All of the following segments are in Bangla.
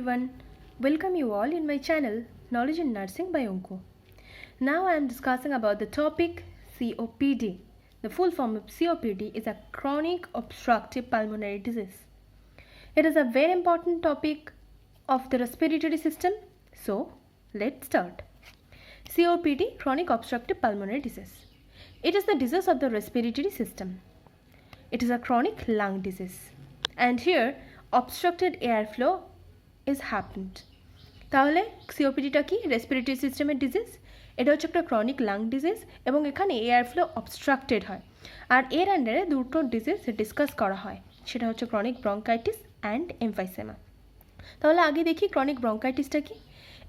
everyone, welcome you all in my channel Knowledge in Nursing by Onko. Now I am discussing about the topic COPD. The full form of COPD is a chronic obstructive pulmonary disease. It is a very important topic of the respiratory system. So let's start. COPD, chronic obstructive pulmonary disease. It is the disease of the respiratory system. It is a chronic lung disease. And here obstructed airflow is happened. তাহলে সিওপিডিটা কি রেসপিরেটরি সিস্টেমের ডিজিজ, এটা হচ্ছে একটা ক্রনিক লাং ডিজিজ এবং এখানে এয়ার ফ্লো অবস্ট্রাক্টেড হয়। আর এর আন্ডারে দুটো ডিজিজ ডিসকাস করা হয়, সেটা হচ্ছে ক্রনিক ব্রঙ্কাইটিস অ্যান্ড এমফাইসেমা। তাহলে আগে দেখি ক্রনিক ব্রঙ্কাইটিসটা কি।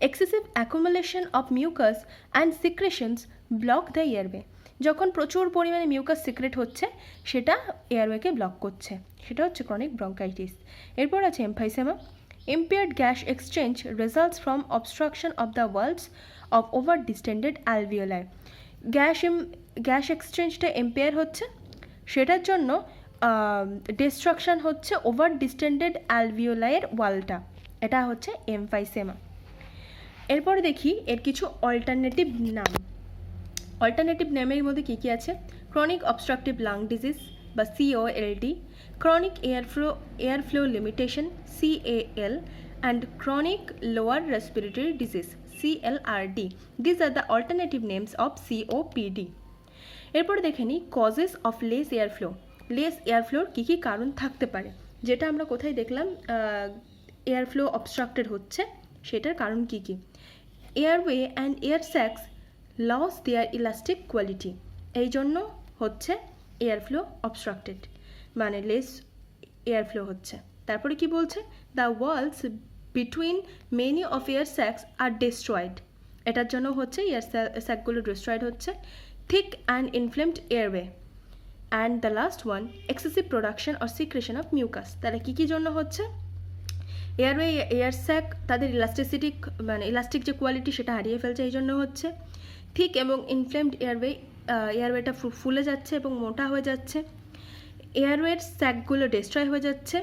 Excessive accumulation of mucus and secretions block the airway. যখন প্রচুর পরিমাণে মিউকাস সিক্রেট হচ্ছে সেটা এয়ারওয়েকে ব্লক করছে, সেটা হচ্ছে ক্রনিক ব্রঙ্কাইটিস। এরপর আছে emphysema. Impaired gas exchange results from obstruction of the walls of over distended alveoli. Gas এক্সচেঞ্জটা এম্পেয়ার হচ্ছে, সেটার জন্য ডিস্ট্রাকশন হচ্ছে ওভার ডিস্টেন্ডেড অ্যালভিওলাইয়ের ওয়ালটা, এটা হচ্ছে এমফাইসেমা। এরপরে দেখি এর কিছু অল্টারনেটিভ নাম। অল্টারনেটিভ নেমের মধ্যে কী কী আছে? ক্রনিক অবস্ট্রাকটিভ লাং ডিজিজ বা COLD, chronic airflow limitation CAL, and chronic lower respiratory disease CLRD. These are the alternative names of COPD. এরপরে দেখে নিই causes of less airflow. Less এয়ারফ্লোর কী কী কারণ থাকতে পারে, যেটা আমরা কোথায় দেখলাম এয়ারফ্লো অবস্ট্রাক্টেড হচ্ছে, সেটার কারণ কী কী? Airway and air sacs loss their elastic quality, এই জন্য হচ্ছে এয়ারফ্লো অবস্ট্রাক্টেড, মানে লেস এয়ারফ্লো হচ্ছে। তারপরে কি বলছে? The walls between many of air sacs are destroyed, এটার জন্য হচ্ছে এয়ার স্যাকগুলো ডিস্ট্রয়েড হচ্ছে। Thick and inflamed airway, and the last one excessive production or secretion of mucus. তাহলে কী কী জন্য হচ্ছে? এয়ারওয়ে এয়ার স্যাক তাদের ইলাস্টিসিটি মানে ইলাস্টিক যে কোয়ালিটি সেটা হারিয়ে ফেলছে, এই জন্য হচ্ছে। থিক এবং ইনফ্লেমড এয়ারওয়েটা ফুলে যাচ্ছে এবং মোটা হয়ে যাচ্ছে। এয়ারওয়ের স্যাকগুলো ডিস্ট্রয় হয়ে যাচ্ছে,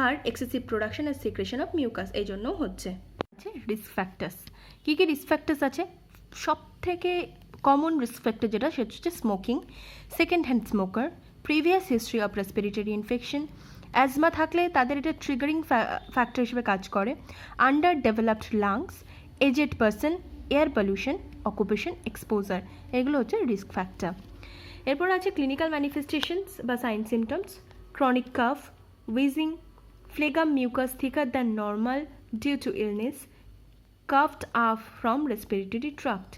আর এক্সেসিভ প্রোডাকশন আর সিক্রেশন অফ মিউকাস এই জন্যও হচ্ছে। রিস্ক ফ্যাক্টার্স, কী কী রিস্ক ফ্যাক্টার্স আছে? সব থেকে কমন রিস্ক ফ্যাক্টর যেটা সেটা হচ্ছে smoking, second hand smoker, previous history of respiratory infection, asthma থাকলে তাদের এটা ট্রিগারিং ফ্যাক্টর হিসেবে কাজ করে, under developed lungs, aged person, air pollution, occupation exposure, এগুলো হচ্ছে রিস্ক ফ্যাক্টর। এরপর আছে ক্লিনিক্যাল ম্যানিফেস্টেশনস বা sign symptoms. Chronic cough, wheezing, phlegm mucus thicker than normal due to illness, coughed up from respiratory tract,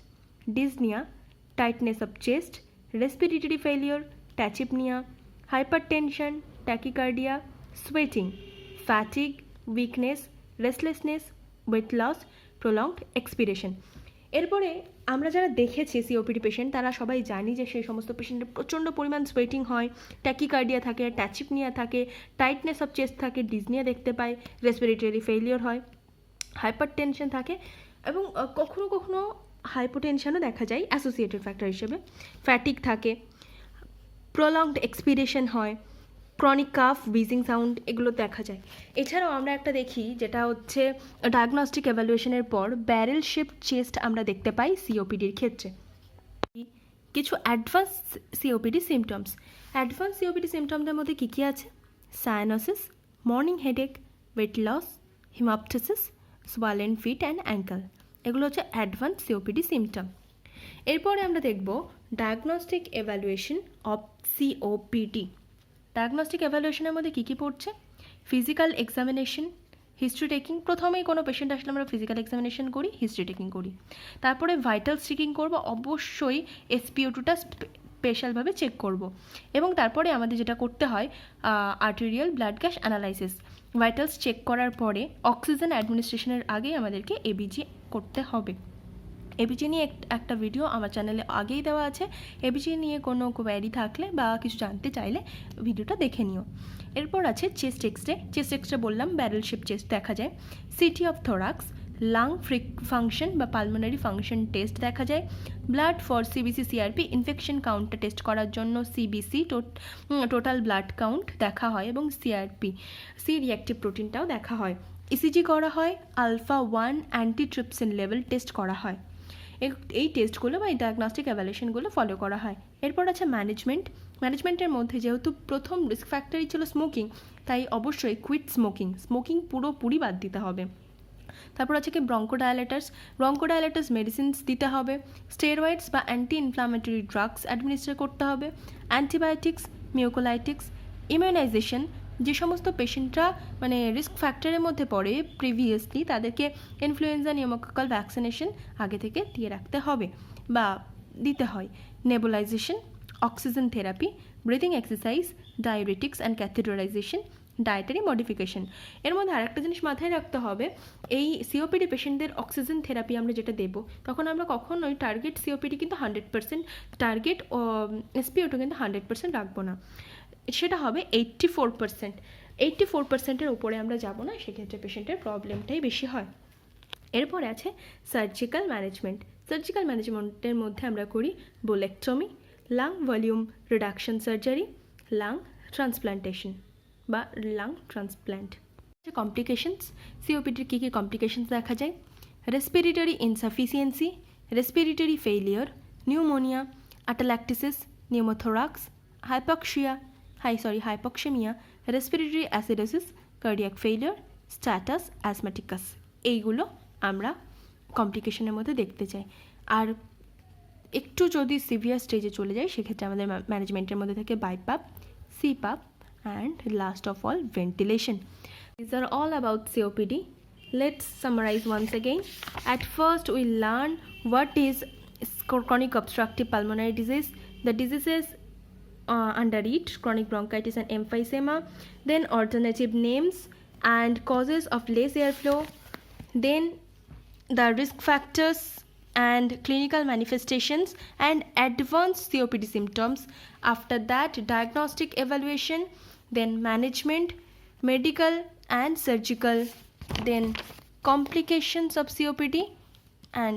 dyspnea, tightness of chest, respiratory failure, tachypnea, hypertension, tachycardia, sweating, fatigue, weakness, restlessness, weight loss, prolonged expiration. এরপরে আমরা যারা দেখেছি সিওপিডি পেশেন্ট তারা সবাই জানি যে সেই সমস্ত পেশেন্টের প্রচণ্ড পরিমাণ সোয়েটিং হয়, ট্যাকিকার্ডিয়া থাকে, ট্যাচিপনিয়া থাকে, টাইটনেস অফ চেস্ট থাকে, ডিজনিয়া দেখতে পায়, রেসপিরেটরি ফেলিওর হয়, হাইপার টেনশন থাকে এবং কখনো কখনো হাইপোটেনশনও দেখা যায় অ্যাসোসিয়েটেড ফ্যাক্টর হিসেবে, ফ্যাটিক থাকে, প্রলংড এক্সপিরেশন হয়, ক্রনিক কাফ, উইজিং সাউন্ড এগুলো দেখা যায়। এছাড়াও আমরা একটা দেখি যেটা হচ্ছে ডায়াগনস্টিক এভ্যালুয়েশনের পর ব্যারেল শেপড চেস্ট আমরা দেখতে পাই সিওপিডির ক্ষেত্রে। কিছু advance COPD symptoms. Advance COPD সিমটমসের মধ্যে কী কী আছে? Cyanosis, morning headache, weight loss, haemoptysis, swollen feet and ankle, এগুলো হচ্ছে অ্যাডভান্স সিওপিডি সিমটম। এরপরে আমরা দেখব diagnostic evaluation of COPD. Diagnostic এভ্যালুয়েশনের মধ্যে কী কী পড়ছে? Physical examination, history taking. প্রথমেই কোনো পেশেন্ট আসলে আমরা ফিজিক্যাল এক্সামিনেশন করি, হিস্ট্রি টেকিং করি। তারপরে ভাইটালস চেকিং করব, অবশ্যই SpO2টা স্পেশালভাবে চেক করব। এবং তারপরে আমাদের যেটা করতে হয় arterial blood gas analysis. Vitals check করার পরে অক্সিজেন অ্যাডমিনিস্ট্রেশনের আগেই আমাদেরকে এবিজি করতে হবে। এবিজি নিয়ে একটা ভিডিও আমার চ্যানেলে আগেই দেওয়া আছে, এবিজি নিয়ে কোনো কোয়ারি থাকলে বা কিছু জানতে চাইলে ভিডিওটা দেখে নিও। এরপর আছে চেস্ট এক্সরে। চেস্ট এক্সরে বললাম ব্যারেল শেপ চেস্ট দেখা যায়। CT of thorax, lung function বা পালমোনারি ফাংশন টেস্ট দেখা যায়। Blood for CBC CRP, infection কাউন্টটা টেস্ট করার জন্য সিবিসি টোটাল ব্লাড কাউন্ট দেখা হয় এবং সিআরপি সি রিঅ্যাক্টিভ প্রোটিনটাও দেখা হয়। ইসিজি করা হয়, আলফা 1 অ্যান্টিট্রিপসিন লেভেল টেস্ট করা হয়। এই টেস্টগুলো বা এই ডায়াগনস্টিক এভ্যালুয়েশনগুলো ফলো করা হয়। এরপর আছে ম্যানেজমেন্টের মধ্যে যেহেতু প্রথম রিস্ক ফ্যাক্টরই ছিল স্মোকিং, তাই অবশ্যই কুইট স্মোকিং পুরোপুরি বাদ দিতে হবে। তারপর আছে কি ব্রঙ্কোডাইলেটার্স মেডিসিনস দিতে হবে, স্টেরয়েডস বা অ্যান্টি ইনফ্লামেটরি ড্রাগস অ্যাডমিনিস্টার করতে হবে, অ্যান্টিবায়োটিক্স, মিউকোলাইটিক্স, ইমিউনাইজেশন। যে সমস্ত পেশেন্টরা মানে রিস্ক ফ্যাক্টরের মধ্যে পড়ে প্রিভিয়াসলি, তাদেরকে ইনফ্লুয়েঞ্জা নিউমোকক্কাল ভ্যাকসিনেশন আগে থেকে দিয়ে রাখতে হবে বা দিতে হয়, nebulisation, oxygen therapy, breathing exercise, diuretics and catheterisation, dietary modification. এর মধ্যে আরেকটা জিনিস মাথায় রাখতে হবে, এই সিওপিডি পেশেন্টদের অক্সিজেন থেরাপি আমরা যেটা দেবো, তখন আমরা কখনোই টার্গেট সিওপিডি কিন্তু 100%, টার্গেট এসপিও2 কিন্তু 100% রাখবো না, সেটা হবে 84%। 84%-এর উপরে আমরা যাব না, সেক্ষেত্রে পেশেন্টের প্রবলেমটাই বেশি হয়। এরপরে আছে সার্জিক্যাল ম্যানেজমেন্টের মধ্যে আমরা করি bullectomy, lung volume reduction surgery, lung transplantation বা লাং ট্রান্সপ্ল্যান্ট। কমপ্লিকেশনস, সিওপিডির কী কী কমপ্লিকেশনস দেখা যায়? Respiratory insufficiency, respiratory failure, pneumonia, atelectasis, pneumothorax, hypoxaemia, respiratory acidosis, cardiac failure, status asthmaticus. এইগুলো আমরা কমপ্লিকেশনের মধ্যে দেখতে চাই। আর একটু যদি সিভিয়ার স্টেজে চলে যায়, সেক্ষেত্রে আমাদের ম্যানেজমেন্টের মধ্যে থাকে বাইপাপ, CPAP and last of all ventilation. These are all about COPD. Let's summarize once again. At first we learn what is chronic obstructive pulmonary disease, the diseases under it, chronic bronchitis and emphysema, then alternative names and causes of less airflow, then the risk factors and clinical manifestations and advanced COPD symptoms. After that, diagnostic evaluation, then management, medical and surgical, then complications of COPD and